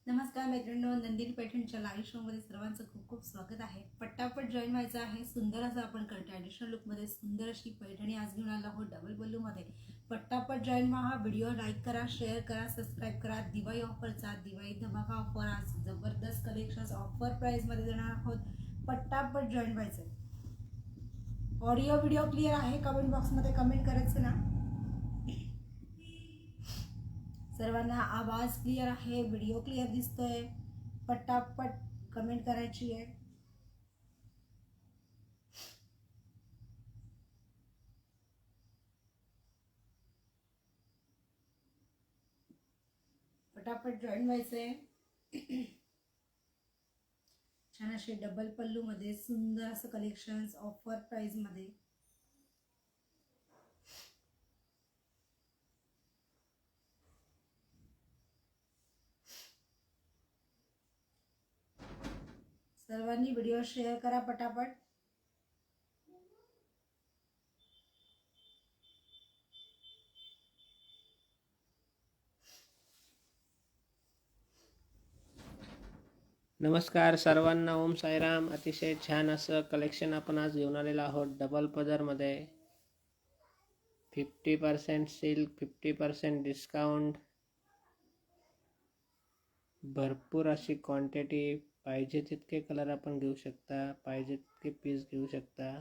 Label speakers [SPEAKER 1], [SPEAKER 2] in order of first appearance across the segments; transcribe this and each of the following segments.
[SPEAKER 1] नमस्कार मैत्रिणींनो, नंदिनी पैठणच्या लाईव्ह शोमध्ये सर्वांचं खूप खूप स्वागत आहे। पटापट जॉईन व्हायचं आहे। सुंदर असं आपण ट्रॅडिशनल लुकमध्ये सुंदर अशी पैठणी आज घेऊन आलो आहोत डबल पल्लूमध्ये। पटापट जॉईन व्हा, व्हिडिओ लाईक करा, शेअर करा, सबस्क्राईब करा। दिवाळी ऑफरचा दिवाळी धमाका ऑफर, आज जबरदस्त कलेक्शन्स ऑफर प्राइसमध्ये देणार आहोत। पटापट जॉईन व्हायचं। ऑडिओ व्हिडिओ क्लिअर आहे? कमेंट बॉक्समध्ये कमेंट करायचं ना। सर्वांना आवाज क्लिअर आहे, व्हिडिओ क्लिअर दिसतोय? पटापट कमेंट करायची आहे। पटापट जॉईन व्हायचंय। छान असे डबल पल्लू मध्ये सुंदर असं कलेक्शन्स ऑफर प्राइस मध्ये। सर्वांनी व्हिडिओ शेअर करा पटापट।
[SPEAKER 2] नमस्कार सर्वांना, ओम साईराम। अतिशय छान असं कलेक्शन आपण आज घेऊन आलेलो आहोत डबल पदरमध्ये। 50% सिल्क, 50% डिस्काउंट, भरपूर अशी क्वांटिटी। पाहिजे तितके कलर आपण घेऊ शकता, पाहिजे तितके पीस घेऊ शकता।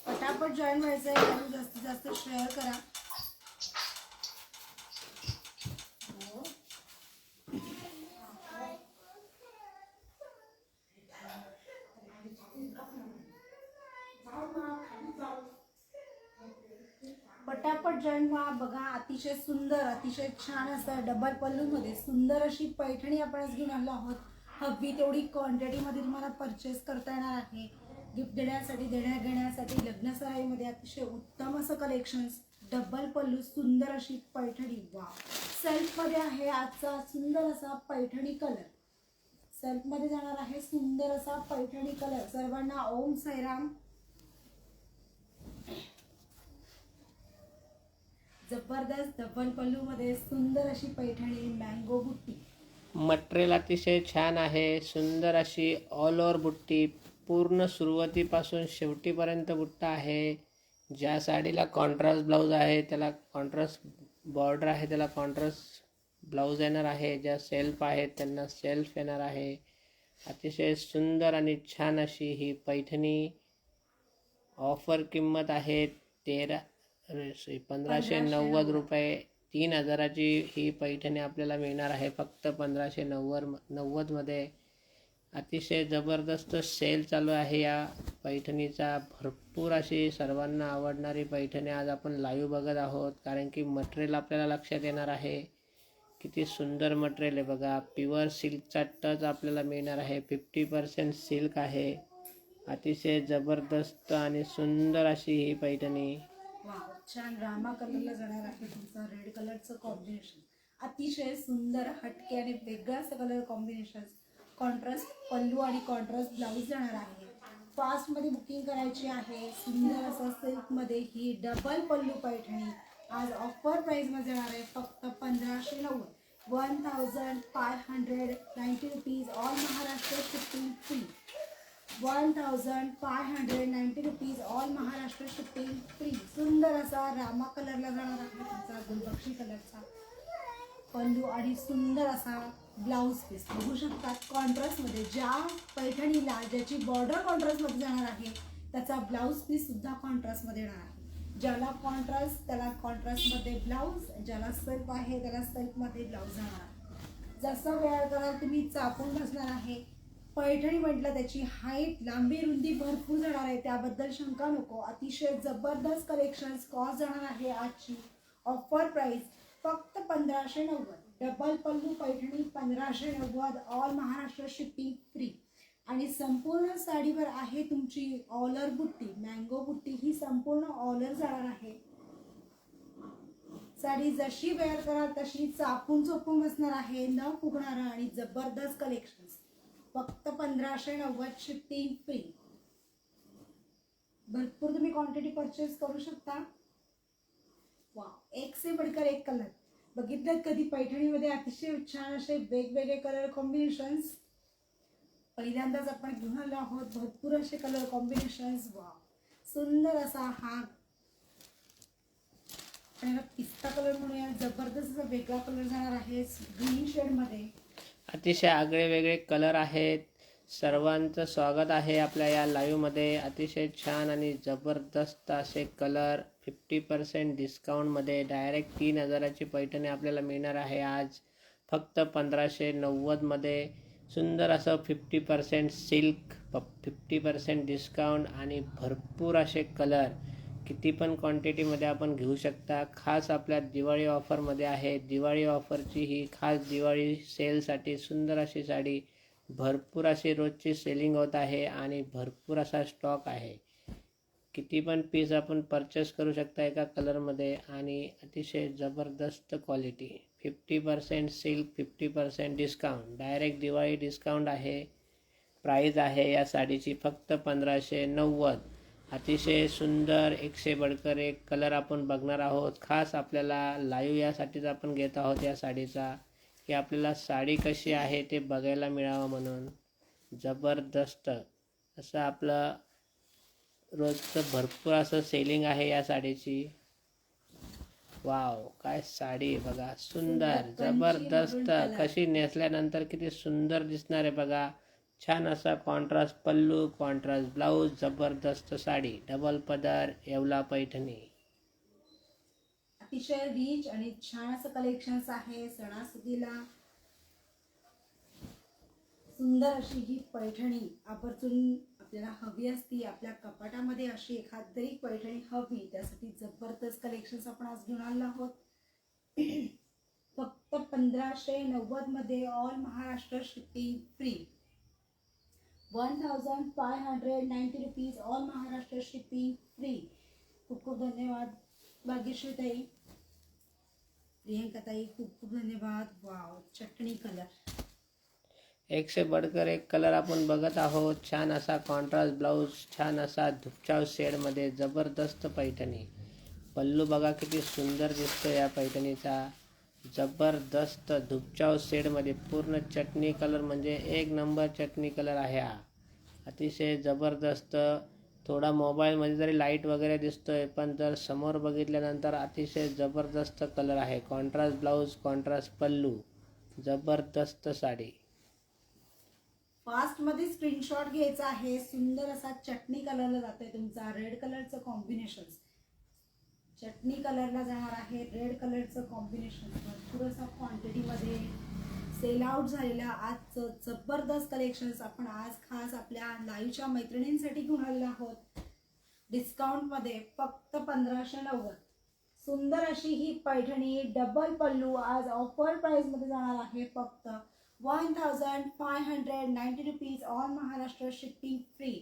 [SPEAKER 1] पटापट जॉईन व्हायचंय आणि जास्तीत जास्त शेअर करा। पटापट जॉईन व्हा। बघा, अतिशय सुंदर, अतिशय छान असं डबल पल्लू मध्ये सुंदर अशी पैठणी आपण आज घेऊन आलो आहोत। हवी तेवढी क्वांटिटी मध्ये तुम्हाला परचेस करता येणार आहे। गिफ्ट देण्यासाठी, देण्याघेण्यासाठी, लग्न सराईमध्ये अतिशय उत्तम असं कलेक्शन्स। डबल पल्लू, सुंदर अशी पैठणी। वा, सेल्फ मध्ये आहे आजचा सुंदर असा पैठणी कलर। सेल्फ मध्ये जाणार आहे सुंदर असा पैठणी कलर। सर्वांना ओम साईराम। जबरदस्त डबल पल्लू मध्ये सुंदर अशी पैठणी, मँगो बुट्टी।
[SPEAKER 2] मटेरियल अतिशय छान आहे। सुंदर अशी ऑल ओव्हर बुट्टी, पूर्ण सुरुवातीपासून शेवटीपर्यंत बुट्टा आहे। ज्या साडीला कॉन्ट्रास्ट ब्लाऊज आहे त्याला कॉन्ट्रास्ट बॉर्डर आहे, त्याला कॉन्ट्रास्ट ब्लाऊज येणार आहे। ज्या सेल्फ आहेत त्यांना सेल्फ येणार आहे। अतिशय सुंदर आणि छान अशी ही पैठणी। ऑफर किंमत आहे 1590 रुपये। 3000ची ही पैठणी आपल्याला मिळणार आहे फक्त 1590 मध्ये। अतिशय जबरदस्त सेल चालू आहे या पैठणीचा। भरपूर अशी सर्वांना आवडणारी पैठणी आज आपण लाईव्ह बघत आहोत, कारण की मटेरियल आपल्याला लक्षात येणार आहे। किती सुंदर मटेरियल आहे बघा। प्युअर सिल्कचा टच आपल्याला मिळणार आहे। 50% सिल्क आहे। अतिशय जबरदस्त आणि सुंदर अशी ही पैठणी।
[SPEAKER 1] छान रामा कलरला जाणार आहे तुमचा रेड कलरचं कॉम्बिनेशन। अतिशय सुंदर, हटके आणि वेगळं असं कलर कॉम्बिनेशन। कॉन्ट्रास्ट पल्लू आणि कॉन्ट्रास्ट ब्लाऊज जाणार आहे। फास्ट मध्ये बुकिंग करायची आहे। सुंदर असं सिल्क मध्ये ही डबल पल्लू पैठणी आज ऑफर प्राइस मध्ये जाणार आहे फक्त 1590, 1590 rupees. All Maharashtra shipping free. 1590 rupees, all Maharashtra shipping free. सुंदर असा रामा कलरला जाणार आहे तुमचा गुलबक्षी कलरचा पल्लू आणि सुंदर असा ब्लाऊज पीस बघू शकता। कॉन्ट्रास्ट मध्ये ज्या पैठणीला ज्याची बॉर्डर कॉन्ट्रास्ट मध्ये जाणार आहे त्याचा ब्लाऊज पीस सुद्धा कॉन्ट्रास्ट मध्ये येणार आहे। ज्याला कॉन्ट्रास्ट त्याला कॉन्ट्रास्ट मध्ये ब्लाऊज, ज्याला सेल्फ आहे त्याला सेल्फ मध्ये ब्लाऊज जाणार आहे। जसं वेअर कराल तुम्ही चापून बसणार आहे। पैठणी म्हटलं त्याची हाईट, लांबी, रुंदी भरपूर जाणार आहे, त्याबद्दल शंका नको. अतिशय जबरदस्त कलेक्शन्स. कॉस्ट जाणार आहे आजची ऑफर प्राइस फक्त 1590. डबल पल्लू Paithani 1590, all Maharashtra shipping free. आणि संपूर्ण साडीवर आहे तुमची ऑलर बुट्टी, मँगो बुट्टी ही संपूर्ण ऑलर जाणार आहे. साडी जशी वेअर कराल तशी चापून चोपून बसणार आहे, न फुगणार. आणि जबरदस्त कलेक्शन्स फक्त 1590, शिपिंग फ्री. भरपूर तुम्ही क्वांटिटी परचेस करू शकता. वा, एक से बढ़कर एक कलर बघितलेत कधी पैठणीमध्ये? अतिशय छान असे वेगवेगळे कलर कॉम्बिनेशन्स पहिल्यांदाच आपण घेऊन आलो आहोत. भरपूर असे कलर कॉम्बिनेशन्स. वा, सुंदर असा हा आणि पिस्ता कलर म्हणूया, जबरदस्त असा वेगळा कलर जाणार आहे ग्रीन शेडमध्ये.
[SPEAKER 2] अतिशय आगळे वेगळे कलर आहेत. सर्वांचं स्वागत आहे आपल्या या लाईव्हमध्ये. अतिशय छान आणि जबरदस्त असे कलर 50% डिस्काउंटमध्ये डायरेक्ट 3000ची पैठणी आपल्याला मिळणार आहे आज फक्त 1590मध्ये. सुंदर असं 50% सिल्क, 50% डिस्काउंट आणि भरपूर असे कलर. किती पण क्वांटिटीमध्ये आपण घेऊ शकता. खास आपल्या दिवाळी ऑफरमध्ये आहे. दिवाळी ऑफरची ही खास दिवाळी सेलसाठी सुंदर अशी साडी. भरपूर अशी रोजची सेलिंग होत आहे आणि भरपूर असा स्टॉक आहे. किती पण पीस आपण परचेस करू शकता एका कलरमध्ये आणि अतिशय जबरदस्त quality. 50% silk, 50% discount, direct Diwali discount आहे. प्राईज आहे या साडीची फक्त 1590. अतिशय सुंदर, एक से बढ़कर एक कलर आपण बघणार आहोत. खास आपल्याला लाईव्ह यासाठीच आपण घेत आहोत या साडीचा, की आपल्याला साडी कशी आहे ते बघायला मिळावं म्हणून. जबरदस्त असं आपलं रोजचं भरपूर असं सेलिंग आहे या साडीची. वाव, काय साडी बघा, सुंदर, जबरदस्त. कशी नेसल्यानंतर किती सुंदर दिसणार आहे बघा. छान असा कॉन्ट्रास्ट पल्लू, कॉन्ट्रास्ट ब्लाऊज, जबरदस्त साडी. डबल पदर, येवला पैठणी.
[SPEAKER 1] अतिशय रिच आणि छान असं कलेक्शन्स आहे सणासुदीला. सुंदर अशी ही पैठणी आवर्जून आपल्याला हवी असती. आपल्या कपाटामध्ये अशी एखादी पैठणी हवी, त्यासाठी जबरदस्त कलेक्शन्स आपण आज घेऊन आलो आहोत. फक्त 1590 all Maharashtra shipping free. 1590 rupees all Maharashtra shipping free. खूप खूप धन्यवाद भाग्यश्री ताई, प्रियंका ताई, खूप खूप धन्यवाद. वाव, चटणी कलर.
[SPEAKER 2] एक से बढ़कर एक कलर आपण बघत आहोत. छान असा कॉन्ट्रास्ट ब्लाऊज, छान असा धुपचाव शेडमध्ये जबरदस्त पैठणी. पल्लू बघा किती सुंदर दिसतो या पैठणीचा. जबरदस्त धुपचाव शेडमध्ये पूर्ण चटणी कलर, म्हणजे एक नंबर चटणी कलर आहे हा. अतिशय जबरदस्त. थोडा मोबाईलमध्ये जरी लाईट वगैरे दिसतोय, पण जर समोर बघितल्यानंतर अतिशय जबरदस्त कलर आहे. कॉन्ट्रास्ट ब्लाऊज, कॉन्ट्रास्ट पल्लू, जबरदस्त साडी.
[SPEAKER 1] फास्ट मध्ये स्क्रीनशॉट घ्यायचा आहे. सुंदर असा चटणी कलरला जातोय तुमचा. रेड कलरचं कॉम्बिनेशन चटणी कलरला जाणार आहे. रेड कलरचं कॉम्बिनेशन भरपूर असा क्वांटिटीमध्ये सेल आउट झालेला आजचं जबरदस्त कलेक्शन्स आपण आज खास आपल्या लाईव्हच्या मैत्रिणींसाठी घेऊन आलेलो आहोत डिस्काउंटमध्ये फक्त 1590. सुंदर अशी ही पैठणी डबल पल्लू आज ऑफर प्राइसमध्ये जाणार आहे फक्त 1590 rupees all Maharashtra shipping free.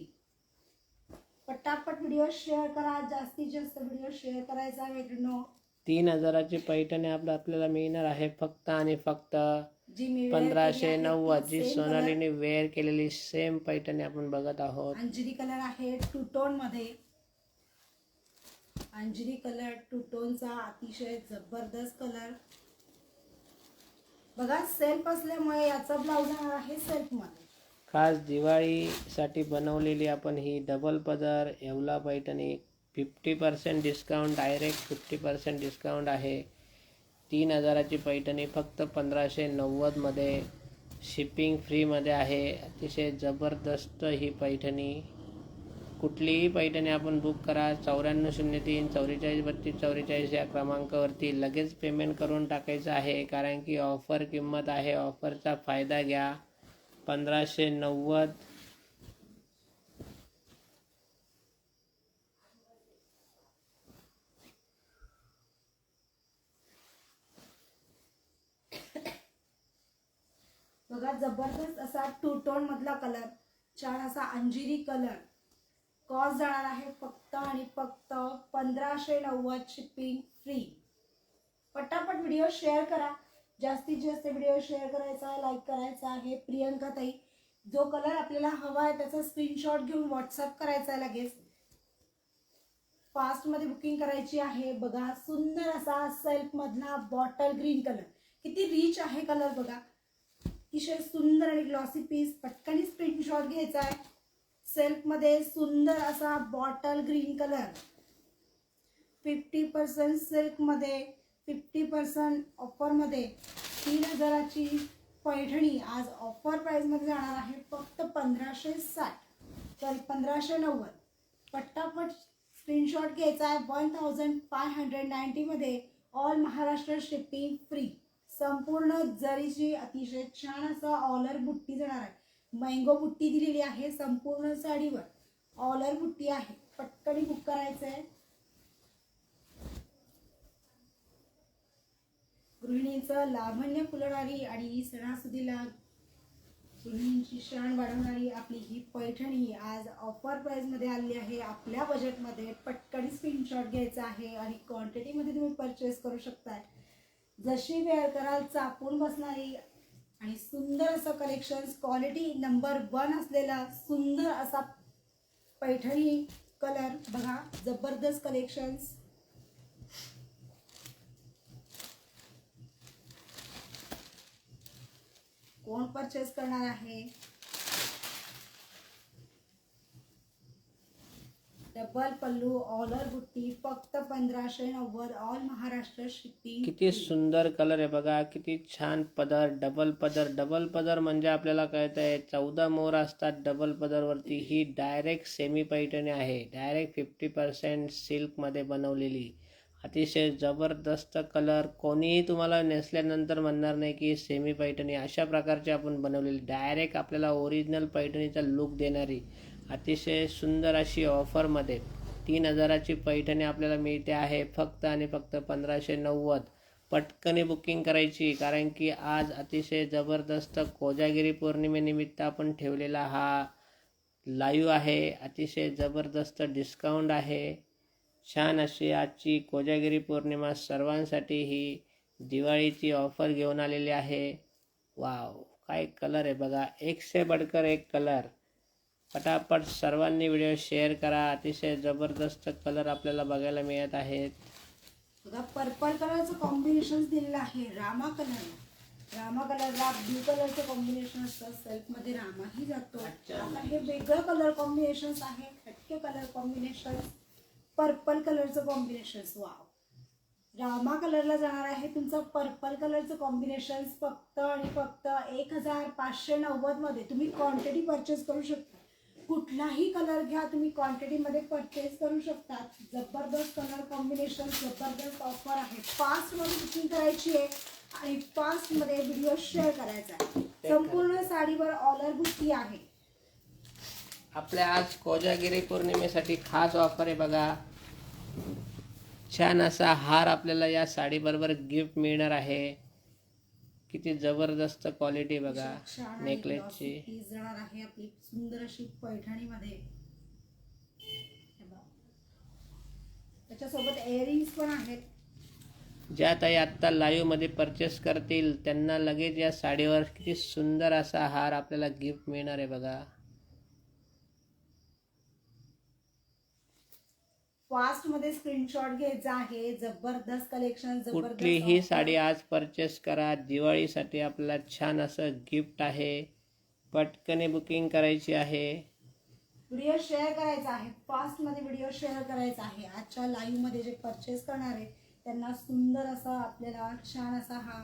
[SPEAKER 1] पटापट व्हिडिओ शेअर करा, जास्तीत जास्त व्हिडिओ शेअर करायचा आहे मित्रांनो.
[SPEAKER 2] 3000ची पैठणी आपल्याला मिळणार आहे फक्त आणि फक्त 1590. जी सोनालीने वेअर केलेली सेम पैठणी आपण बघत आहोत.
[SPEAKER 1] अंजिरी कलर आहे टू टोन मध्ये. अंजिरी कलर टू टोनचा अतिशय जबरदस्त कलर बघा. सेल्फ असल्यामुळे याचा ब्लाऊज येणार आहे सेल्फ मध्ये.
[SPEAKER 2] खास दिवाळीसाठी बनवलेली आपण ही डबल पदर Yeola Paithani. 50% discount, direct 50% discount आहे. 3000ची पैठणी फक्त 1590मध्ये शिपिंग फ्रीमध्ये आहे. अतिशय जबरदस्त ही पैठणी. कुठलीही पैठणी आपण बुक करा 9403 44 32 44 या क्रमांकावरती लगेच पेमेंट करून टाकायचं आहे, कारण की ऑफर किंमत आहे. ऑफरचा फायदा घ्या. 1590.
[SPEAKER 1] बघा जबरदस्त असा टू टोन मधला कलर, छान असा अंजिरी कलर. कॉस्ट जाणार आहे फक्त आणि फक्त 1590, शिपिंग फ्री. पटापट व्हिडिओ शेअर करा, जास्तीत जास्त व्हिडिओ शेअर करायचा, लाईक करायचा आहे. प्रियंका ताई, जो कलर आपल्याला हवा आहे त्याचा स्क्रीनशॉट घेऊन व्हॉट्सअप करायचा आहे लगेच. फास्ट मध्ये बुकिंग करायची आहे. बघा सुंदर असा सेल्फ मधला बॉटल ग्रीन कलर, किती रिच आहे कलर बघा, अतिशय सुंदर आणि ग्लॉसी पीस. पटकन स्क्रीनशॉट घ्यायचा आहे. सेल्फ मध्ये सुंदर असा बॉटल ग्रीन कलर, 50% सिल्क मध्ये, 50% ऑफर मध्ये 3000ची पैठणी आज ऑफर प्राइस मध्ये जाणार आहे फक्त 1560, सॉरी 1590. पटापट स्क्रीनशॉट घ्यायचा आहे. 1590 मध्ये ऑल महाराष्ट्र शिपिंग फ्री. संपूर्ण जरीची अतिशय छान असा ऑलर बुट्टी जाणार आहे. मैंगो बुट्टी दिलेली आहे संपूर्ण साडीवर, ऑलर बुट्टी आहे. पटकन बुक करायचं आहे. गृहिणींचं लावण्य फुलणारी आणि सणासुदीला गृहिणींची शान वाढवणारी आपली ही पैठणी आज ऑफर प्राइस मध्ये आली आहे आपल्या बजेटमध्ये. पटकन स्क्रीनशॉट घ्यायचा आहे आणि क्वांटिटीमध्ये तुम्ही परचेस करू शकताय. जशी वेअर कराल चापून बसणारी आणि सुंदर असं कलेक्शन्स, क्वालिटी नंबर 1 असलेला सुंदर असा पैठणी कलर. बघा जबरदस्त कलेक्शन्स. कोण परचेस करणार आहे? डबल पल्लू, ऑलर बुट्टी, फक्त 1590, ऑल महाराष्ट्र शिपिंग.
[SPEAKER 2] किती सुंदर कलर आहे बघा, किती छान पदर, डबल पदर. डबल पदर म्हणजे आपल्याला कळतं आहे 14 मोर असतात डबल पदरवरती. ही डायरेक्ट सेमी पैठणी आहे, डायरेक्ट 50% सिल्कमध्ये बनवलेली. अतिशय जबरदस्त कलर. कोणीही तुम्हाला नेसल्यानंतर म्हणणार नाही की सेमी पैठणी. अशा प्रकारची आपण बनवलेली, डायरेक्ट आपल्याला ओरिजिनल पैठणीचा लुक देणारी अतिशय सुंदर अशी ऑफरमध्ये 3000ची पैठणी आपल्याला मिळते आहे फक्त आणि फक्त 1590. पटकन बुकिंग करायची, कारण की आज अतिशय जबरदस्त कोजागिरी पौर्णिमेनिमित्त आपण ठेवलेला हा लाईव्ह आहे. अतिशय जबरदस्त डिस्काउंट आहे. छान अशी आजची कोजागिरी पौर्णिमा सर्वांसाठी ही दिवाळीची ऑफर घेऊन आलेली आहे. वाव, काय कलर आहे बघा, एक से बढ़कर एक कलर. पटापट सर्वांनी व्हिडिओ शेअर करा. अतिशय जबरदस्त कलर आपल्याला बघायला मिळत आहेत.
[SPEAKER 1] बघा पर्पल कलरचं कॉम्बिनेशन दिलेलं आहे. रामा कलरला ब्लू कलरचं कॉम्बिनेशन असतं. सेल्फ मध्ये रामाही जातो. आता हे वेगळं कलर कॉम्बिनेशन आहे, हटके कलर कॉम्बिनेशन. पर्पल कलरचं कॉम्बिनेशन. वाव, रामा कलरला जाणार आहे तुमचं पर्पल कलरचं कॉम्बिनेशन फक्त आणि फक्त 1590 मध्ये. तुम्ही क्वांटिटी परचेस करू शकता, कुठलाही कलर घ्या तुम्ही क्वांटिटीमध्ये परचेस करू शकता. जबरदस्त कलर कॉम्बिनेशन, जबरदस्त ऑफर आहे. फास्टमध्ये बुकिंग करायची आहे आणि फास्टमध्ये व्हिडिओ शेअर करायचा आहे. संपूर्ण साडीवर ऑलर बुट्टी आहे.
[SPEAKER 2] आपल्या आज कोजागिरी पौर्णिमेसाठी खास ऑफर आहे बघा. छान असा हार आपल्याला या साडीबरोबर गिफ्ट मिळणार आहे. किती जबरदस्त क्वालिटी बघा नेकलेसची.
[SPEAKER 1] पीस जाणार आहे आपली सुंदर अशी पैठणीमध्ये. त्याच्यासोबत इयरिंग्स पण आहेत.
[SPEAKER 2] ज्या ताई आत्ता लाईव्हमध्ये परचेस करतील त्यांना लगेच या साडीवर किती सुंदर असा हार आपल्याला गिफ्ट मिळणार आहे बघा.
[SPEAKER 1] फास्ट मध्ये स्क्रीनशॉट घ्यायचा आहे. जबरदस्त कलेक्शन,
[SPEAKER 2] कुठलीही साडी आज परचेस करा. दिवाळीसाठी आपल्याला छान असं गिफ्ट आहे. पटकन बुकिंग करायची आहे.
[SPEAKER 1] व्हिडिओ शेअर करायचा आहे. फास्ट मध्ये व्हिडिओ शेअर करायचा आहे. आजच्या लाईव्ह मध्ये जे परचेस करणार आहे त्यांना सुंदर असा आपल्याला छान असा हा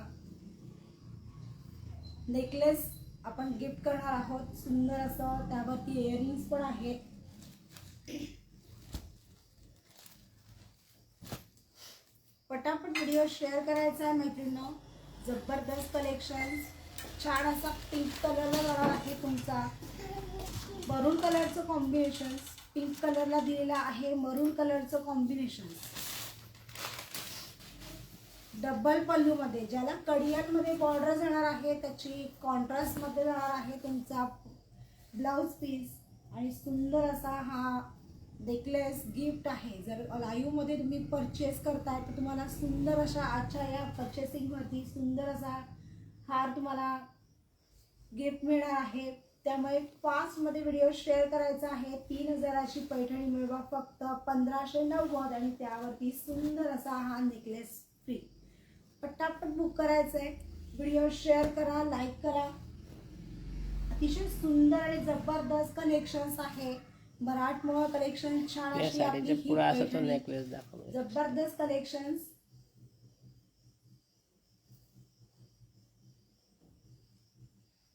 [SPEAKER 1] नेकलेस आपण गिफ्ट करणार आहोत. सुंदर असं, त्यावरती इयरिंग्स पण आहेत. पटापट व्हिडिओ शेअर करायचा आहे मैत्रिणींनो. जबरदस्त कलेक्शन. छान असा पिंक कलरला जाणार आहे तुमचा मरून कलरचं कॉम्बिनेशन. पिंक कलरला दिलेला आहे मरून कलरचं कॉम्बिनेशन. डबल पल्लू मध्ये ज्याला कडियामध्ये बॉर्डर जाणार आहे त्याची कॉन्ट्रास्ट मध्ये जाणार आहे तुमचा ब्लाउज पीस. आणि सुंदर असा हा नेकलेस गिफ्ट आहे. जर लाईव्ह मध्ये तुम्ही परचेस करताय तर तुम्हाला सुंदर अशा आजच्या या परचेसिंग वरती सुंदर असा हार तुम्हाला गिफ्ट मिळणार आहे. त्यामुळे फास्ट मध्ये व्हिडिओ शेअर करायचा आहे. 3000ची पैठणी मिळवा फक्त 1590 आणि त्यावरती सुंदर असा हा नेकलेस फ्री. पटापट बुक करायचंय. व्हिडिओ शेअर करा, लाईक करा. अतिशय सुंदर आणि जबरदस्त कलेक्शन्स आहे. मराठमोळा कलेक्शन छान
[SPEAKER 2] या
[SPEAKER 1] अशी आपली
[SPEAKER 2] साडीचे
[SPEAKER 1] ही
[SPEAKER 2] पुढे असं तो
[SPEAKER 1] पैठणी.
[SPEAKER 2] नेकलेस दाखव.
[SPEAKER 1] जबरदस्त कलेक्शन्स.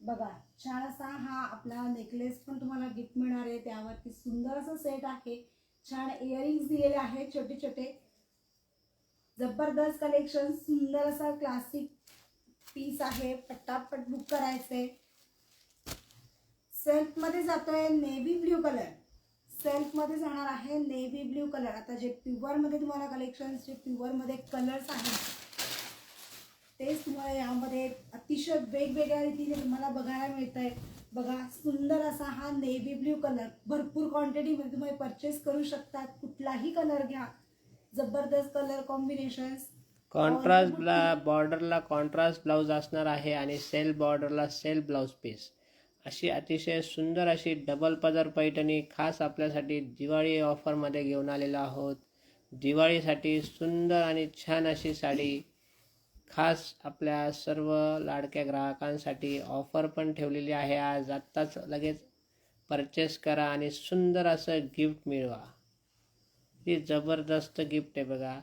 [SPEAKER 1] बघा छान असा हा आपला नेकलेस पण तुम्हाला गिफ्ट मिळणार आहे. त्यावरती सुंदर असं सेट आहे. छान इयरिंग्स दिलेले आहेत छोटे छोटे. जबरदस्त कलेक्शन. सुंदर असा क्लासिक पीस आहे. पटापट बुक करायचे. सेल्फ मध्ये जातोय नेव्ही ब्ल्यू कलर. सेल्फ मध्ये जाणार आहे नेव्ही ब्ल्यू कलर. आता जे प्युअर मध्ये तुम्हाला कलेक्शन जे प्युअर मध्ये कलर्स आहेत तेच तुम्हाला यामध्ये अतिशय वेगवेगळ्या रीतीने तुम्हाला बघायला मिळत आहे. बघा सुंदर असा हा नेव्ही ब्ल्यू कलर. भरपूर क्वांटिटीमध्ये तुम्ही परचेस करू शकतात. कुठलाही कलर घ्या. जबरदस्त कलर कॉम्बिनेशन्स.
[SPEAKER 2] कॉन्ट्रास्ट बॉर्डरला कॉन्ट्रास्ट ब्लाऊज असणार आहे आणि सेल्फ बॉर्डरला सेल्फ ब्लाऊज पीस. अशी अतिशय सुंदर अशी डबल पदर पैठणी खास आपल्यासाठी दिवाळी ऑफरमध्ये घेऊन आलेलो आहोत. दिवाळीसाठी सुंदर आणि छान अशी साडी खास आपल्या सर्व लाडक्या ग्राहकांसाठी ऑफर पण ठेवलेली आहे. आज आत्ताच लगेच परचेस करा आणि सुंदर असं गिफ्ट मिळवा. ही जबरदस्त गिफ्ट आहे बघा.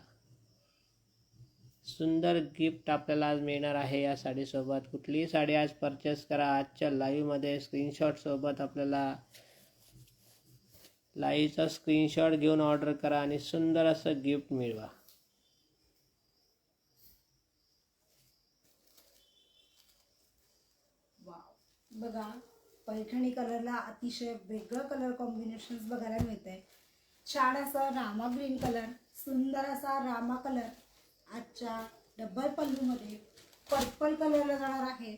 [SPEAKER 2] सुंदर गिफ्ट आपल्याला आज मिळणार आहे या साडीसोबत. कुठलीही साडी आज परचेस करा. आजच्या लाईव्हमध्ये स्क्रीनशॉट सोबत आपल्याला लाईव्हचा स्क्रीनशॉट घेऊन ऑर्डर करा आणि सुंदर असं गिफ्ट मिळवा.
[SPEAKER 1] बघा पैठणी कलरला अतिशय वेगळं कलर कॉम्बिनेशन्स बघायला मिळते. छान असा रामा ग्रीन कलर. सुंदर असा रामा कलर. आजच्या डबल पल्लूमध्ये पर्पल कलरला जाणार आहे.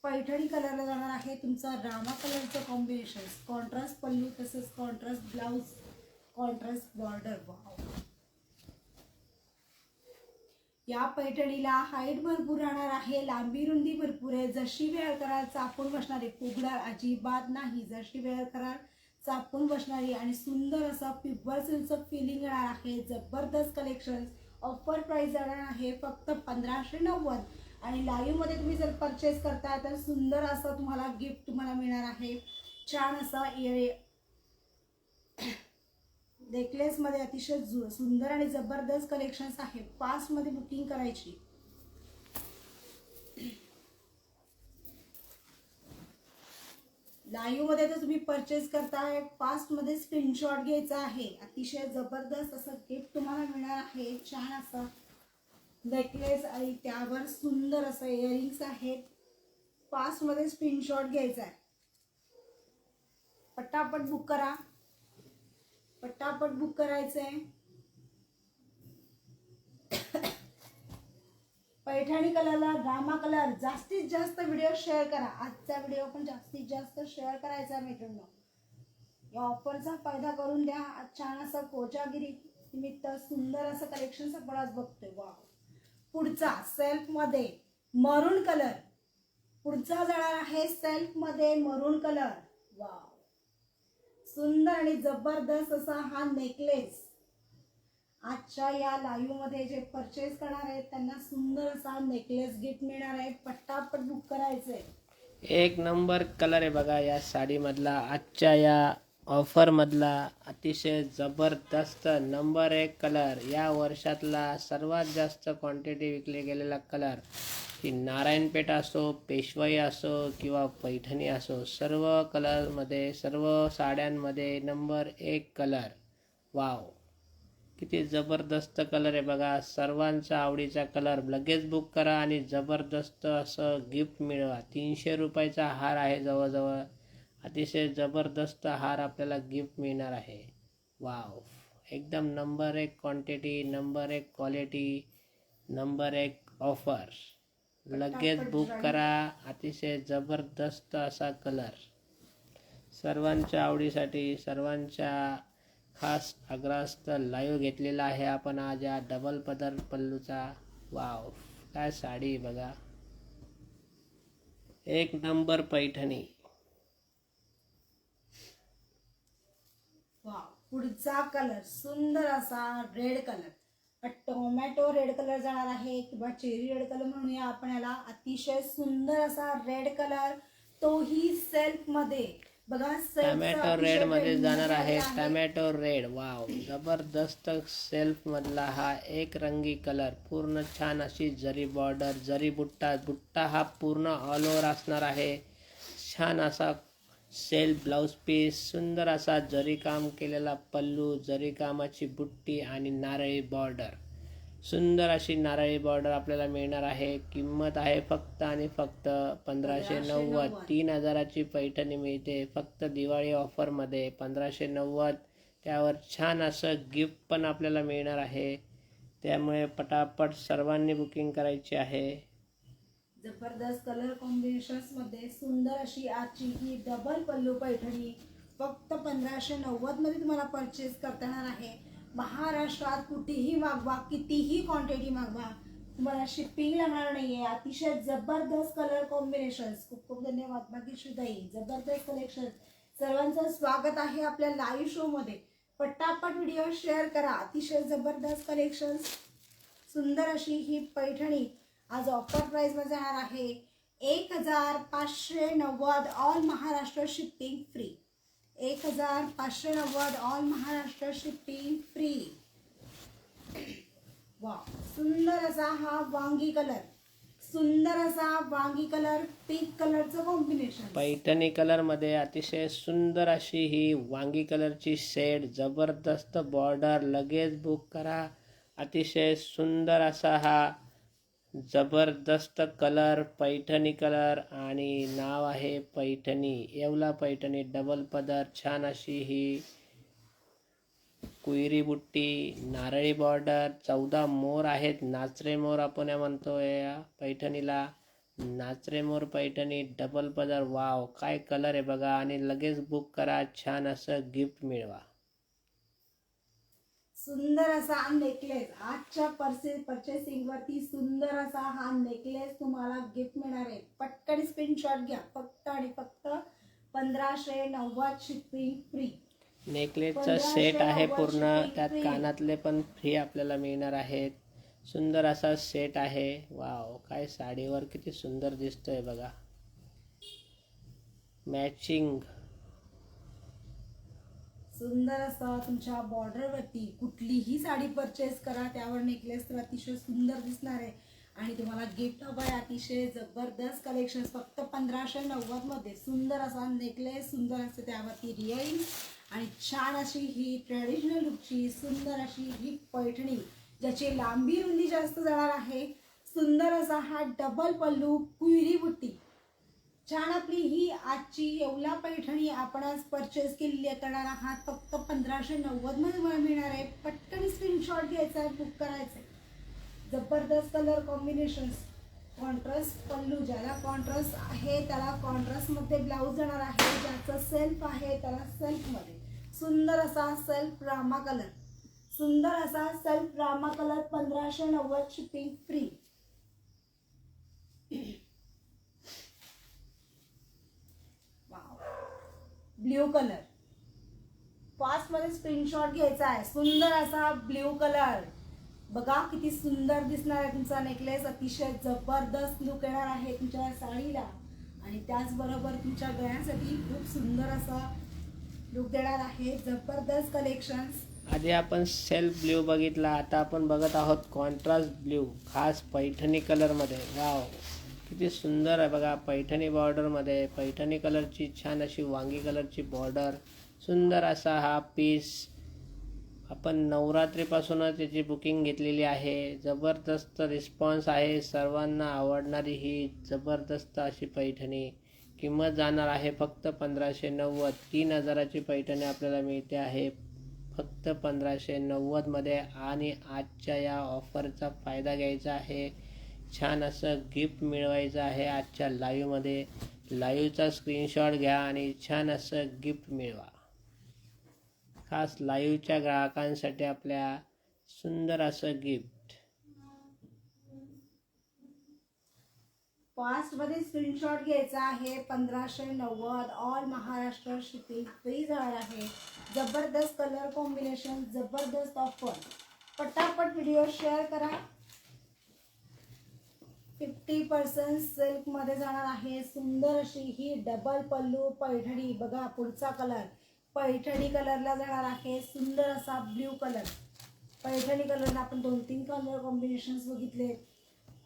[SPEAKER 1] पैठणी कलरला जाणार आहे तुमचा रामा कलरचं कॉम्बिनेशन. कॉन्ट्रास्ट पल्लू तसंच contrast blouse contrast border. Wow. या पैठणीला हाईट भरपूर राहणार आहे. लांबी रुंदी भरपूर आहे. जशी वेळ कराल चापून बसणारी. फुगणार अजिबात नाही. जशी वेळ कराल चापून बसणारी आणि सुंदर असा प्युअर सिल्कचं फिलिंग येणार आहे. जबरदस्त कलेक्शन. ऑफर प्राइस जाणार आहे फक्त 1590 आणि लाईव्ह मध्ये तुम्ही जर परचेस करताय तर सुंदर असं तुम्हाला गिफ्ट तुम्हाला मिळणार आहे. छान असा नेकलेस मध्ये अतिशय सुंदर आणि जबरदस्त कलेक्शन्स आहे. फास्ट मध्ये बुकिंग करायची. लाईव्ह मध्ये तर तुम्ही परचेस करताय फास्ट मध्ये स्क्रीनशॉट घ्यायचा आहे. अतिशय जबरदस्त असं गिफ्ट तुम्हाला मिळणार आहे. छान असं नेकलेस आणि त्यावर सुंदर असं इयरिंग्स आहेत. फास्ट मध्ये स्क्रीनशॉट घ्यायचा आहे. पटापट बुक करा. पटापट बुक करायचंय. पैठणी कलरला रामा कलर. जास्तीत जास्त व्हिडिओ शेअर करा. आजचा व्हिडिओ पण जास्तीत जास्त शेअर करायचा मित्रांनो. या ऑफरचा फायदा करून द्या. छान असं कोजागिरी निमित्त सुंदर असं कलेक्शन आपण आज बघतोय. वाव. पुढचा सेल्फ मध्ये मरून कलर. पुढचा जाणार आहे सेल्फ मध्ये मरून कलर. वाव. सुंदर आणि जबरदस्त असा हा नेकलेस. आजच्या या लाईव्ह मध्ये जे परचेस करणार आहेत त्यांना सुंदर असा नेकलेस गिफ्ट मिळणार आहे. पटापट बुक करायचंय.
[SPEAKER 2] एक नंबर कलर आहे बघा या साडीमधला. आजच्या या ऑफरमधला अतिशय जबरदस्त नंबर 1 कलर. या वर्षातला सर्वात जास्त क्वांटिटी विकले गेलेला कलर. की नारायणपेठ असो, पेशवाई असो किंवा पैठणी असो, सर्व कलरमध्ये सर्व साड्यांमध्ये नंबर 1 कलर. वाव. किती जबरदस्त कलर आहे बघा. सर्वांचा आवडीचा कलर. लगेच बुक करा आणि जबरदस्त असं गिफ्ट मिळवा. 300 रुपयाचा हार आहे जवळजवळ. अतिशय जबरदस्त हार आपल्याला गिफ्ट मिळणार आहे. वाव, एकदम number 1 quantity, number 1 quality, number 1 offer. लगेच बुक करा. अतिशय जबरदस्त असा कलर. सर्वांच्या आवडीसाठी, सर्वांच्या खास आग्रहास्त लाईव्ह घेतलेला आहे आपण आज या डबल पदर पल्लूचा. वाव, काय साडी बघा. एक नंबर पैठणी.
[SPEAKER 1] वाव, पुढचा कलर सुंदर असा red colour. Tomato red colour जाणार आहे किंवा चेरी रेड कलर म्हणूया आपण याला. अतिशय सुंदर असा रेड कलर, तोही सेल्फ मध्ये बघा.
[SPEAKER 2] टमॅटो रेड मध्ये जाणार आहे. Tomato red. वाव, जबरदस्त सेल्फ मधला हा एक रंगी कलर. पूर्ण छान अशी जरी बॉर्डर, जरी बुट्टा हा पूर्ण ऑल ओव्हर असणार आहे. छान असा सेल्फ ब्लाउज पीस, सुंदर असा जरी काम केलेला पल्लू, जरी कामाची बुट्टी आणि नारळी बॉर्डर. सुंदर अशी नारळी बॉर्डर आपल्याला मिळणार आहे. किंमत आहे फक्त आणि फक्त 1590. 3000ची पैठणी मिळते फक्त दिवाळी ऑफरमध्ये. 1590. त्यावर छान असं गिफ्ट पण आपल्याला मिळणार आहे. त्यामुळे पटापट सर्वांनी बुकिंग करायची आहे.
[SPEAKER 1] जबरदस्त कलर कॉम्बिनेशन्स मध्ये सुंदर अशी आजची ही डबल पल्लू पैठणी फक्त 1590 मध्ये तुम्हाला परचेस करता येणार आहे. महाराष्ट्रात कुठेही मागवा, कितीही क्वांटिटी मागवा, तुम्हाला शिपिंग लागणार नाहीये. अतिशय जबरदस्त कलर कॉम्बिनेशन्स. खूप खूप धन्यवाद भाग्यश्रीताई. जबरदस्त कलेक्शन. सर्वांचं स्वागत आहे आपल्या लाईव्ह शो मध्ये. पटापट व्हिडिओ शेअर करा. अतिशय जबरदस्त कलेक्शन्स. सुंदर अशी ही पैठणी आज ऑफर प्राइस मध्ये जाणार आहे 1590. All Maharashtra shipping free. 1590 all Maharashtra shipping free. वा, सुंदर असा हा वांगी कलर. सुंदर असा वांगी कलर, पिंक कलरचं कॉम्बिनेशन.
[SPEAKER 2] पैठणी कलर मध्ये अतिशय सुंदर अशी ही वांगी कलरची शेड. जबरदस्त बॉर्डर. लगेच बुक करा. अतिशय सुंदर असा हा जबरदस्त कलर, पैठणी कलर. आणि नाव आहे पैठणी, येवला पैठणी. डबल पदर. छान अशी ही कुयरी बुट्टी, नारळी बॉर्डर. 14 मोर आहेत. नाचरे मोर आपण या म्हणतोय या पैठणीला. नाचरे मोर पैठणी, डबल पदर. वाव, काय कलर आहे बघा. आणि लगेच बुक करा. छान असं गिफ्ट मिळवा.
[SPEAKER 1] सुंदर असा नेकलेस. आजच्या परचेसिंग वरती सुंदर असा हा नेकलेस तुम्हाला गिफ्ट मिळणार आहे. पटकन स्क्रीनशॉट घ्या. फक्त आणि फक्त 1590 शिपिंग फ्री.
[SPEAKER 2] नेकलेसचा सेट आहे पूर्ण. त्यात कानातले पण फ्री आपल्याला मिळणार आहेत. सुंदर असा सेट आहे. वाव, काय साडीवर किती सुंदर दिसतोय बघा. मॅचिंग.
[SPEAKER 1] सुंदर असा तुमच्या बॉर्डर वरती कुठलीही साडी परचेस करा, त्यावर नेकलेस तर अतिशय सुंदर दिसणार आहे. आणि तुम्हाला गिफ्ट हवं आहे अतिशय जबरदस्त कलेक्शन फक्त 1590 मध्ये. सुंदर असा नेकलेस, सुंदर असते त्यावरती रिअरिंग आणि छान अशी ही ट्रेडिशनल लुकची सुंदर अशी ही पैठणी, ज्याची लांबी रुंदी जास्त जाणार आहे. सुंदर असा हा डबल पल्लू, कुयरी बुट्टी. छान आपली ही आजची येवला पैठणी आपण आज परचेस केलेली करणार आहात. फक्त 1590 मध्ये मला मिळणार आहे. पटकन स्क्रीनशॉट घ्यायचा आहे, बुक करायचं आहे. जबरदस्त कलर कॉम्बिनेशन्स. कॉन्ट्रास्ट पल्लू, ज्याला कॉन्ट्रास्ट आहे त्याला कॉन्ट्रास्ट मध्ये ब्लाऊज जाणार आहे. ज्याचं सेल्फ आहे त्याला सेल्फ मध्ये. सुंदर असा सेल्फ रामा कलर. सुंदर असा self Rama colour. 1590 shipping free. Blue colour. Fast मध्ये स्क्रीनशॉट घ्यायचा आहे. सुंदर असा ब्ल्यू कलर. बघा किती सुंदर दिसणार आहे तुमचा नेकलेस. अतिशय जबरदस्त लुक येणार आहे तुमच्या साडीला. आणि त्याचबरोबर तुमच्या गळ्यासाठी खूप सुंदर असा लुक देणार आहे. जबरदस्त कलेक्शन्स.
[SPEAKER 2] आधी आपण सेल्फ ब्ल्यू बघितला, आता आपण बघत आहोत कॉन्ट्रास्ट ब्ल्यू, खास पैठणी कलरमध्ये. वाव, किती सुंदर आहे बघा. पैठणी बॉर्डरमध्ये पैठणी कलरची छान अशी वांगी कलरची बॉर्डर. सुंदर असा हा पीस. आपण नवरात्रीपासूनच याची बुकिंग घेतलेली आहे. जबरदस्त रिस्पॉन्स आहे. सर्वांना आवडणारी ही जबरदस्त अशी पैठणी. किंमत जाणार आहे फक्त 1590. 3000ची पैठणी आपल्याला मिळते आहे फक्त 1590मध्ये. आणि आजच्या या ऑफरचा फायदा घ्यायचा आहे. छान असं गिफ्ट मिळवायचं आहे आजच्या लाईव्हमध्ये. लाईव्हचा स्क्रीनशॉट घ्या आणि छान असं गिफ्ट मिळवा. खास लाईव्हच्या ग्राहकांसाठी आपल्या सुंदर असं गिफ्ट.
[SPEAKER 1] फास्टमध्ये स्क्रीनशॉट घ्यायचा आहे. 1590 ऑल महाराष्ट्र शिपिंग फ्री जाणार आहे. जबरदस्त कलर कॉम्बिनेशन, जबरदस्त ऑफर. पटापट व्हिडिओ शेअर करा. 50% सिल्कमध्ये जाणार आहे. सुंदर अशी ही डबल पल्लू पैठणी. बघा पुढचा कलर पैठणी कलरला जाणार आहे. सुंदर असा ब्ल्यू कलर. पैठणी कलरला आपण 2-3 कलर कॉम्बिनेशन्स बघितले.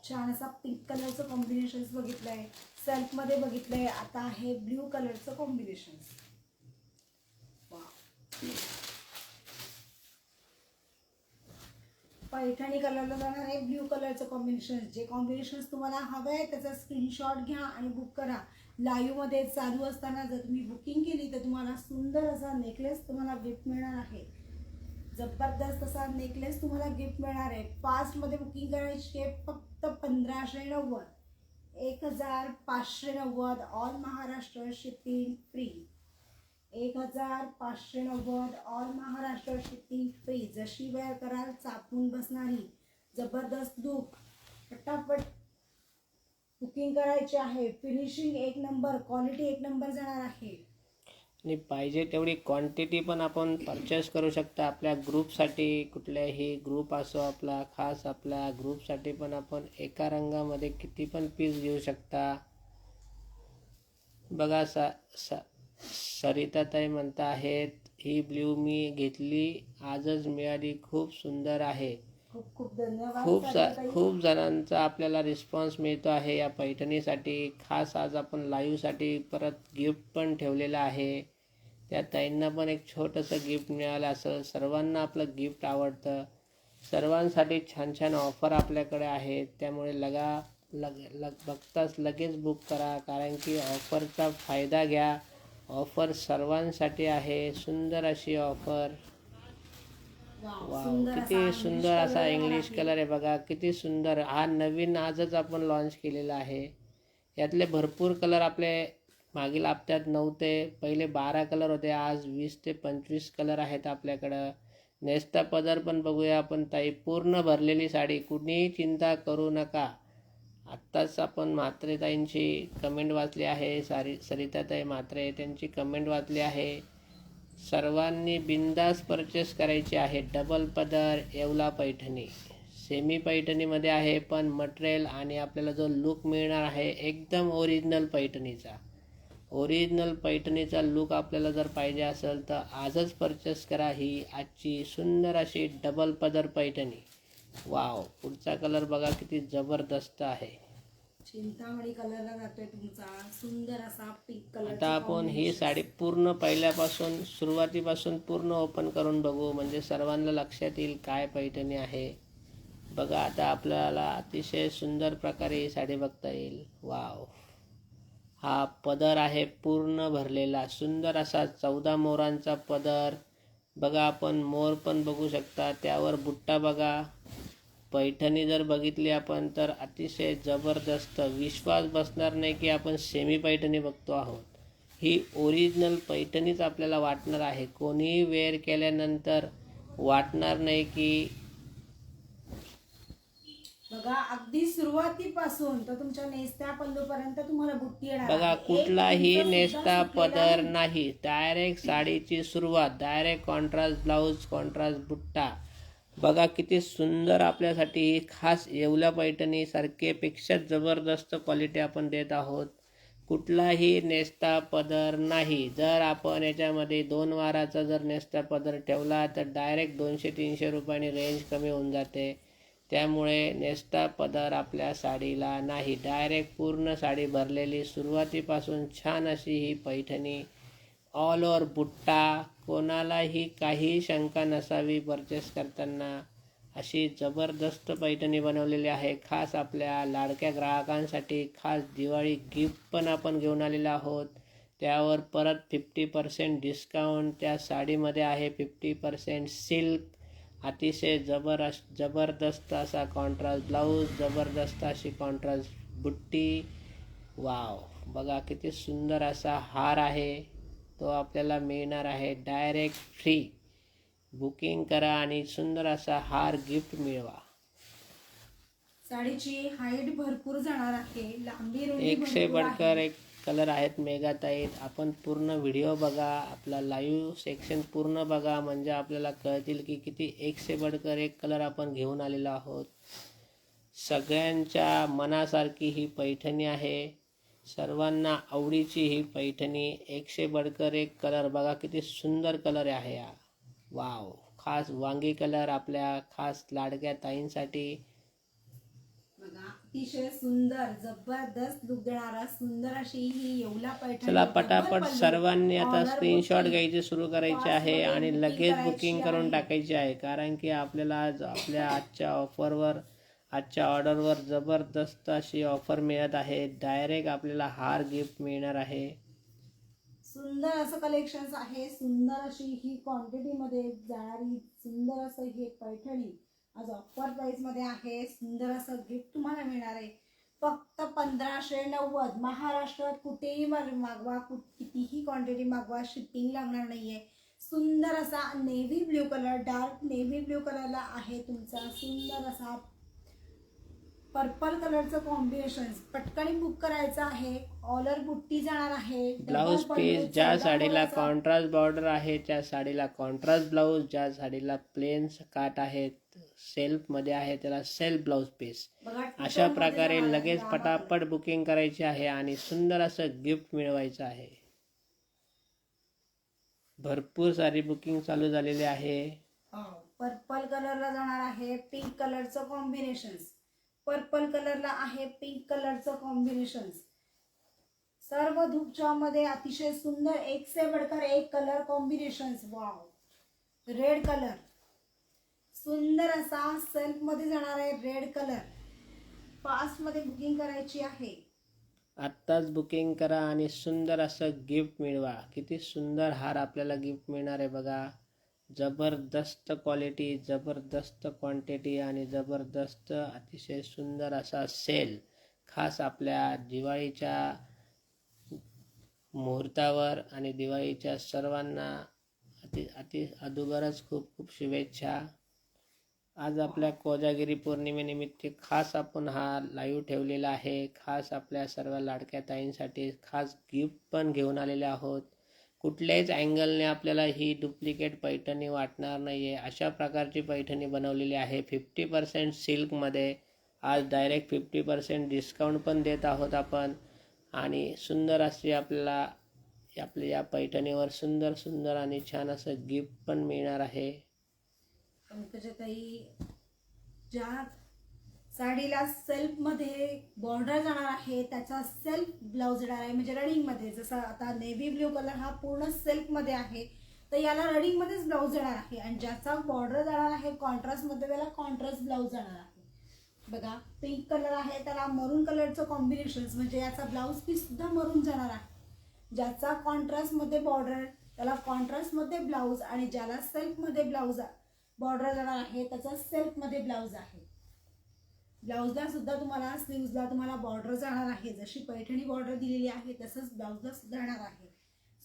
[SPEAKER 1] छान असा पिंक कलरचं कॉम्बिनेशन्स बघितलंय. सेल्फमध्ये बघितलंय. आता आहे ब्ल्यू कलरचं कॉम्बिनेशन्स. पैठणी कलरला जाणार आहे ब्ल्यू कलरचं कॉम्बिनेशन. जे कॉम्बिनेशन्स तुम्हाला हवं आहे त्याचा स्क्रीनशॉट घ्या आणि बुक करा. लाईव्हमध्ये चालू असताना जर तुम्ही बुकिंग केली तर तुम्हाला सुंदर असा नेकलेस तुम्हाला गिफ्ट मिळणार आहे. जबरदस्त असा नेकलेस तुम्हाला गिफ्ट मिळणार आहे. फास्टमध्ये बुकिंग करायची आहे फक्त 1590. 1590 all Maharashtra shipping free. 1590 all Maharashtra shipping free. जशी वेळ कराल चापून बसणारी जबरदस्त लुक. पटापट बुकिंग करायची आहे. फिनिशिंग एक नंबर, क्वालिटी एक नंबर जाणार आहे.
[SPEAKER 2] आणि पाहिजे तेवढी क्वांटिटी पण आपण परचेस करू शकता आपल्या ग्रुपसाठी. कुठल्याही ग्रुप असो आपला, खास आपल्या ग्रुपसाठी पण आपण एका रंगामध्ये किती पण पीस घेऊ शकता. बघा सरिताताई म्हणता आहेत ही ब्ल्यू मी घेतली आजच मिळाली, खूप सुंदर आहे.
[SPEAKER 1] खूप खूप धन्यवाद.
[SPEAKER 2] खूप जणांचा आपल्याला रिस्पॉन्स मिळतो आहे या पैठणीसाठी. खास आज आपण लाईव्हसाठी परत गिफ्ट पण ठेवलेलं आहे. त्या ताईंना पण एक छोटंसं गिफ्ट मिळालं. असं सर्वांना आपलं गिफ्ट आवडतं. सर्वांसाठी छान छान ऑफर आपल्याकडे आहेत. त्यामुळे बघताच लगेच बुक करा, कारण की ऑफरचा फायदा घ्या. ऑफर सर्वांसाठी आहे. सुंदर अशी ऑफर. वाव, किती सुंदर असा इंग्लिश कलर आहे. बघा किती सुंदर. हा नवीन आजच आपण लॉन्च केलेला आहे. यातले भरपूर कलर आपले मागील हप्त्यात नव्हते. पहिले 12 कलर होते, आज 20 ते 25 कलर आहेत आपल्याकडं. नेस्ता पदर पण बघूया आपण ताई. पूर्ण भरलेली साडी, कुणीही चिंता करू नका. आत्ताच आपण म्हात्रे ताईंची कमेंट वाचली आहे. सरिताताई म्हात्रे त्यांची कमेंट वाचली आहे. सर्वांनी बिंदास परचेस करायची आहे. डबल पदर येवला पैठणी. सेमी पैठणीमध्ये आहे, पण मटेरियल आणि आपल्याला जो लुक मिळणार आहे एकदम ओरिजिनल पैठणीचा. ओरिजिनल पैठणीचा लुक आपल्याला जर पाहिजे असेल तर आजच परचेस करा ही आजची सुंदर अशी डबल पदर पैठणी. वाव, पुढचा कलर बघा किती जबरदस्त आहे.
[SPEAKER 1] चिंतामणी कलरला जातोय तुमचा. सुंदर असा पिंक कलर.
[SPEAKER 2] आता आपण ही साडी पूर्ण पहिल्यापासून सुरुवातीपासून पूर्ण ओपन करून बघू, म्हणजे सर्वांना लक्षात येईल काय पैठणी आहे. बघा आता आपल्याला अतिशय सुंदर प्रकारे ही साडी बघता येईल. वाव, हा पदर आहे पूर्ण भरलेला. सुंदर असा 14 मोरांचा पदर. बघा आपण मोर पण बघू शकता. त्यावर बुट्टा बघा. पैठणी जर बघितली आपण तर अतिशय जबरदस्त. विश्वास बसणार नाही की आपण सेमी पैठणी बघतो आहोत. ही ओरिजिनल पैठणीच आपल्याला वाटणार आहे. कोणीही वेअर केल्यानंतर वाटणार नाही की.
[SPEAKER 1] बघा अगदी सुरुवातीपासून तर तुमच्या नेस्त्या पल्लूपर्यंत तुम्हाला बुट्टी येणार.
[SPEAKER 2] बघा कुठलाही नेस्ता पदर नाही. डायरेक्ट साडीची सुरुवात. डायरेक्ट कॉन्ट्रास्ट ब्लाऊज, कॉन्ट्रास्ट बुट्टा. बघा किती सुंदर आपल्यासाठी ही खास येवला पैठणी सारखेपेक्षा जबरदस्त क्वालिटी आपण देत आहोत. कुठलाही नेस्ता पदर नाही. जर आपण याच्यामध्ये 2 वाराचा जर नेस्ता पदर ठेवला तर डायरेक्ट 200-300 रुपयांनी रेंज कमी होऊन जाते. त्यामुळे नेस्ता पदर आपल्या साडीला नाही. डायरेक्ट पूर्ण साडी भरलेली सुरुवातीपासून छान अशी ही पैठणी ऑल ओव्हर बुट्टा, कोणालाही काही शंका नसावी परचेस करताना. अशी जबरदस्त पैठणी बनवलेली आहे खास आपल्या लाडक्या ग्राहकांसाठी. खास दिवाळी गिफ्ट पण आपण घेऊन आलेलो आहोत. त्यावर परत 50% डिस्काउंट. त्या साडीमध्ये आहे 50% सिल्क. अतिशय जबरदस्त असा कॉन्ट्रास्ट ब्लाऊज, जबरदस्त अशी कॉन्ट्रास्ट बुट्टी. वाव, बघा किती सुंदर असा हार आहे. तो आपल्याला मिळणार आहे डायरेक्ट फ्री. बुकिंग करा आणि सुंदर असा हार गिफ्ट मिळवा.
[SPEAKER 1] साडीची हाईट भरपूर जाणार आहे, लांबी रुंदी
[SPEAKER 2] एकशे
[SPEAKER 1] भरपूर
[SPEAKER 2] बढ़कर
[SPEAKER 1] आहे.
[SPEAKER 2] एक कलर आहेत मेघाताईत. आपण पूर्ण व्हिडिओ बघा, आपला लाईव्ह सेक्शन पूर्ण बघा, म्हणजे आपल्याला कळतील की किती एकशे बढ़कर एक कलर आपण घेऊन आलेलो आहोत. सगळ्यांच्या मनासारखी ही पैठणी आहे, सर्वांना आवडीची ही पैठणी. एकशे बढ़कर एक कलर बघा, किती सुंदर कलर आहे हा. वाव, खास वांगी कलर आपल्या खास लाडक्या ताईंसाठी.
[SPEAKER 1] बघा अतिशय सुंदर जबरदस्त लुक देणारा सुंदर अशी ही येवला पैठणी.
[SPEAKER 2] चला पटापट
[SPEAKER 1] डबल पल्लू,
[SPEAKER 2] सर्वांनी आता
[SPEAKER 1] कॉलर
[SPEAKER 2] स्क्रीनशॉट
[SPEAKER 1] बुट्टी,
[SPEAKER 2] घ्यायचे सुरू करायचे आहे
[SPEAKER 1] पासमध्ये
[SPEAKER 2] आणि
[SPEAKER 1] बुकिंग
[SPEAKER 2] लगेच
[SPEAKER 1] करायची
[SPEAKER 2] बुकिंग करून
[SPEAKER 1] आहे.
[SPEAKER 2] टाकायचे आहे. कारण की आपल्याला आज आपल्या आजच्या ऑफरवर, आजच्या ऑर्डरवर जबरदस्त अशी ऑफर मिळत आहे. डायरेक्ट आपल्याला हार गिफ्ट मिळणार आहे.
[SPEAKER 1] सुंदर असं कलेक्शन आहे, सुंदर अशी ही क्वांटिटी मध्ये जाणारी सुंदर असं हे पैठणी आज ऑफर प्राइस मध्ये आहे. सुंदर असं गिफ्ट तुम्हाला मिळणार आहे फक्त 1590. महाराष्ट्रात कुठेही मागवा, कितीही क्वांटिटी मागवा, शिपिंग लागणार नाहीये. सुंदर असा navy blue colour, dark navy blue कलरला आहे तुमचा सुंदर असा पर्पल कलरचं कॉम्बिनेशन. पटकन बुक करायचं आहे. ऑलर बुट्टी जाणार आहे.
[SPEAKER 2] ब्लाऊज पीस, ज्या साडीला कॉन्ट्रास्ट बॉर्डर आहे त्या साडीला कॉन्ट्रास्ट ब्लाऊज, ज्या साडीला प्लेन काट आहेत, सेल्फ मध्ये आहे, त्याला सेल्फ ब्लाऊज पीस. अशा प्रकारे लगेच पटापट बुकिंग करायची आहे आणि सुंदर असं गिफ्ट मिळवायचं आहे. भरपूर सारी बुकिंग चालू झालेली आहे.
[SPEAKER 1] पर्पल कलरला जाणार आहे पिंक कलरचं कॉम्बिनेशन. पर्पल कलरला आहे पिंक कलरचं कॉम्बिनेशन. सर्व धूपच्यामध्ये अतिशय सुंदर एक से बढ़कर एक colour combination. Wow, red colour सुंदर असा सेल्फ मध्ये जाणार आहे रेड कलर. फास्ट मध्ये बुकिंग करायची आहे.
[SPEAKER 2] आत्ताच बुकिंग करा आणि सुंदर असं गिफ्ट मिळवा. किती सुंदर हार आपल्याला गिफ्ट मिळणार आहे बघा. जबरदस्त क्वालिटी, जबरदस्त क्वांटिटी आणि जबरदस्त अतिशय सुंदर असा सेल. खास आपल्या दिवाळीच्या मुहूर्तावर आणि दिवाळीच्या सर्वांना अगोदरच खूप खूप शुभेच्छा. आज आपल्या कोजागिरी पौर्णिमेनिमित्त खास आपण हा लाईव्ह ठेवलेला आहे. खास आपल्या सर्व लाडक्या ताईंसाठी खास गिफ्ट पण घेऊन आलेले आहोत. कुठल्याच अँगलने आपल्याला ही डुप्लिकेट पैठणी वाटणार नाही आहे. अशा प्रकारची पैठणी बनवलेली आहे 50% सिल्कमध्ये. आज डायरेक्ट 50% डिस्काउंट पण देत आहोत आपण. आणि सुंदर अशी आपल्याला आपल्या या पैठणीवर सुंदर सुंदर आणि छान असं गिफ्ट पण मिळणार आहे.
[SPEAKER 1] पंकजाताई, ज्या साडीला सेल्फ मध्ये बॉर्डर जाणार आहे त्याचा सेल्फ ब्लाऊज येणार आहे, म्हणजे रनिंग मध्ये. जसं आता नेव्ही ब्ल्यू कलर हा पूर्ण सेल्फ मध्ये आहे, तर याला रनिंग मध्येच ब्लाऊज येणार आहे. आणि ज्याचा बॉर्डर जाणार आहे कॉन्ट्रास्ट मध्ये त्याला कॉन्ट्रास्ट ब्लाऊज जाणार आहे. बघा पिंक कलर आहे त्याला मरून कलरचं कॉम्बिनेशन, म्हणजे याचा ब्लाऊज पीस सुद्धा मरून जाणार आहे. ज्याचा कॉन्ट्रास्ट मध्ये बॉर्डर त्याला कॉन्ट्रास्ट मध्ये ब्लाऊज, आणि ज्याला सेल्फ मध्ये ब्लाऊज बॉर्डर जाणार आहे त्याचा सेल्फ मध्ये ब्लाऊज आहे. ब्लाऊजला सुद्धा तुम्हाला स्लीव्हजला तुम्हाला बॉर्डर जाणार आहे. जशी पैठणी बॉर्डर दिलेली आहे तसंच ब्लाऊजला सुद्धा जाणार आहे.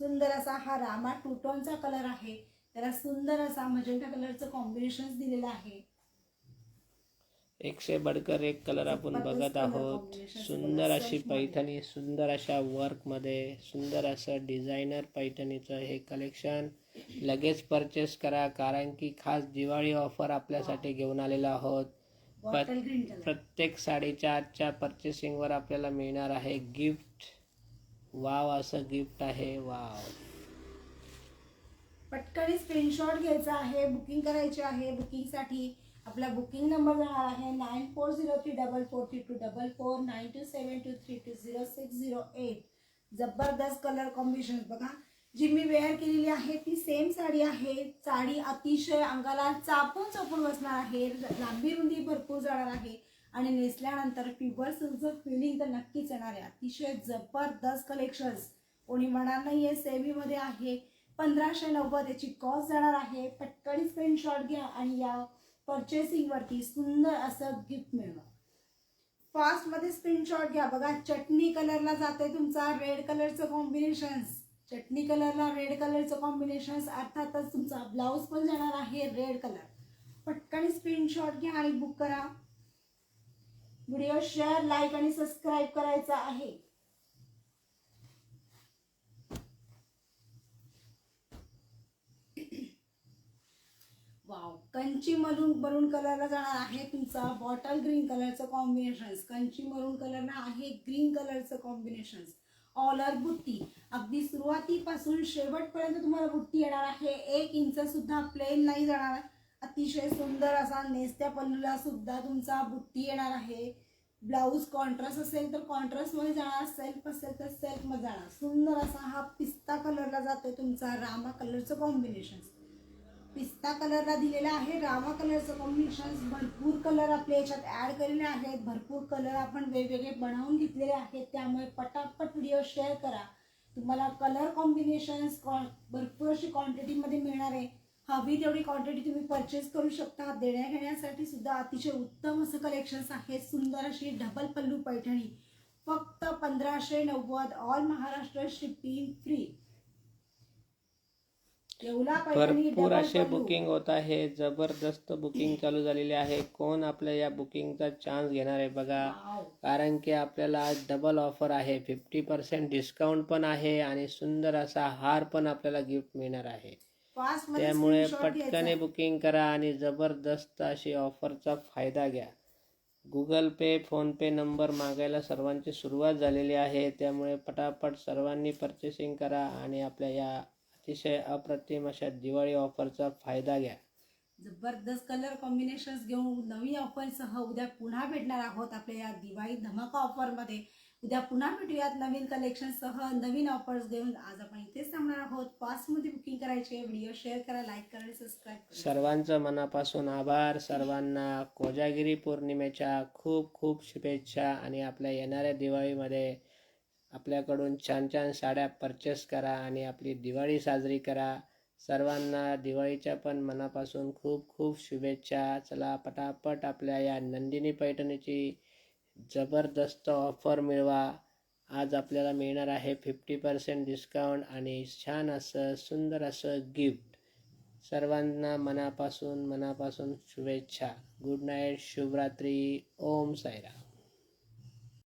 [SPEAKER 1] सुंदर असा हा रामा टू टोनचा कलर आहे, त्याला सुंदर असा मजेंटा कलरचं कॉम्बिनेशन दिलेलं आहे.
[SPEAKER 2] एकशे बढ़कर एक कलर आपण बघत आहोत. सुंदर अशी पैठणी, सुंदर अशा वर्कमध्ये, सुंदर असं डिझायनर पैठणीचं हे कलेक्शन. लगेच परचेस करा, कारण की खास दिवाळी ऑफर आपल्यासाठी घेऊन आलेलो आहोत. प्रत्येक साडीच्या आजच्या परचेसिंगवर आपल्याला मिळणार आहे गिफ्ट. वाव, असं गिफ्ट आहे. वाव,
[SPEAKER 1] पटकन स्क्रीनशॉट घ्यायचा आहे, बुकिंग करायची आहे. बुकिंगसाठी आपला बुकिंग नंबर जाणार आहे 9403443244 9272320608. जबरदस्त कलर कॉम्बिनेशन बघा. जी मी वेअर केलेली आहे ती सेम साडी आहे. साडी अतिशय अंगाला चापून चपून बसणार आहे, लांबी रुंदी भरपूर जाणार आहे आणि नेसल्यानंतर प्युअर सिल्कचं फिलिंग तर नक्कीच येणार आहे. अतिशय जबरदस्त कलेक्शन्स. कोणी म्हणणार नाही आहे सेमीमध्ये आहे. 1590 याची कॉस्ट जाणार आहे. पटकन स्क्रीनशॉट घ्या आणि या परचेसिंगवरती सुंदर असं गिफ्ट मिळवा. फास्टमध्ये स्क्रीनशॉट घ्या. बघा चटणी कलरला जाते तुमचा रेड कलरचं कॉम्बिनेशन्स. चटणी कलरला रेड कलरचं कॉम्बिनेशन्स, अर्थातच तुमचा ब्लाऊज पण जाणार आहे रेड कलर. पटकन स्क्रीनशॉट घ्या आणि बुक करा. व्हिडिओ शेअर, लाईक आणि सबस्क्राईब करायचा आहे. वाव, कंची मरून कलरला जाणार आहे तुमचा बॉटल ग्रीन कलरचं कॉम्बिनेशन्स. कंची मरून कलरला आहे ग्रीन कलरचं कॉम्बिनेशन्स. ऑलर बुट्टी, अगदी सुरुवातीपासून शेवटपर्यंत तुम्हाला बुट्टी येणार आहे. 1 इंच सुद्धा प्लेन नाही जाणार. अतिशय सुंदर असा नेसत्या पल्लूला सुद्धा तुमचा बुट्टी येणार आहे. ब्लाऊज कॉन्ट्रास्ट असेल तर कॉन्ट्रास्टमध्ये जाणार, सेल्फ असेल तर सेल्फमध्ये जाणार. सुंदर असा हा पिस्ता कलरला जातोय तुमचा रामा कलरचं कॉम्बिनेशन्स. पिस्ता कलरला दिलेला आहे रामा कलरचं कॉम्बिनेशन्स. भरपूर कलर आपल्या याच्यात ॲड केलेले आहेत. भरपूर कलर आपण वेगवेगळे बनवून घेतलेले आहेत. त्यामुळे पटापट व्हिडिओ शेअर करा. तुम्हाला कलर कॉम्बिनेशन्स भरपूर अशी क्वांटिटीमध्ये मिळणार आहे. हवी तेवढी क्वांटिटी तुम्ही परचेस करू शकता. देण्या घेण्यासाठी सुद्धा अतिशय उत्तम असं कलेक्शन्स आहे. सुंदर अशी डबल पल्लू पैठणी फक्त 1590. All Maharashtra shipping free.
[SPEAKER 2] भरपूर असे बुकिंग होत आहे. जबरदस्त बुकिंग चालू झालेले आहे. कोण आपल्या या बुकिंगचा चान्स घेणार आहे बघा, कारण की आपल्याला आज डबल ऑफर आहे. 50% डिस्काउंट पण आहे आणि सुंदर असा हार पण आपल्याला गिफ्ट मिळणार आहे. त्यामुळे पटकन बुकिंग करा आणि जबरदस्त अशी ऑफरचा फायदा घ्या. गुगल पे, फोनपे नंबर मागायला सर्वांची सुरुवात झालेली आहे. त्यामुळे पटापट सर्वांनी परचेसिंग करा आणि आपल्या या अतिशय अप्रतिम अशा दिवाळी ऑफरचा फायदा घ्या.
[SPEAKER 1] जबरदस्त कलर कॉम्बिनेशन्स घेऊन नवीन ऑफरसह उद्या पुन्हा भेटणार आहोत आपल्या या दिवाळी धमाका ऑफरमध्ये. उद्या पुन्हा भेटूयात नवीन कलेक्शनसह, नवीन ऑफर्स घेऊन. आज आपण इथेच थांबणार आहोत. फास्टमध्ये बुकिंग करायचे. व्हिडिओ शेअर करा, लाईक करा आणि सबस्क्राईब करा.
[SPEAKER 2] सर्वांचं मनापासून आभार. सर्वांना कोजागिरी पौर्णिमेच्या खूप खूप शुभेच्छा आणि आपल्या येणाऱ्या दिवाळीमध्ये आपल्याकडून छान छान साड्या परचेस करा आणि आपली दिवाळी साजरी करा. सर्वांना दिवाळीच्या पण मनापासून खूप खूप शुभेच्छा. चला पटापट आपल्या या नंदिनी पैठणीची जबरदस्त ऑफर मिळवा. आज आपल्याला मिळणार आहे 50% डिस्काउंट आणि छान असं सुंदर असं गिफ्ट. सर्वांना मनापासून शुभेच्छा. गुड नाईट, शुभरात्री. ओम साईराम.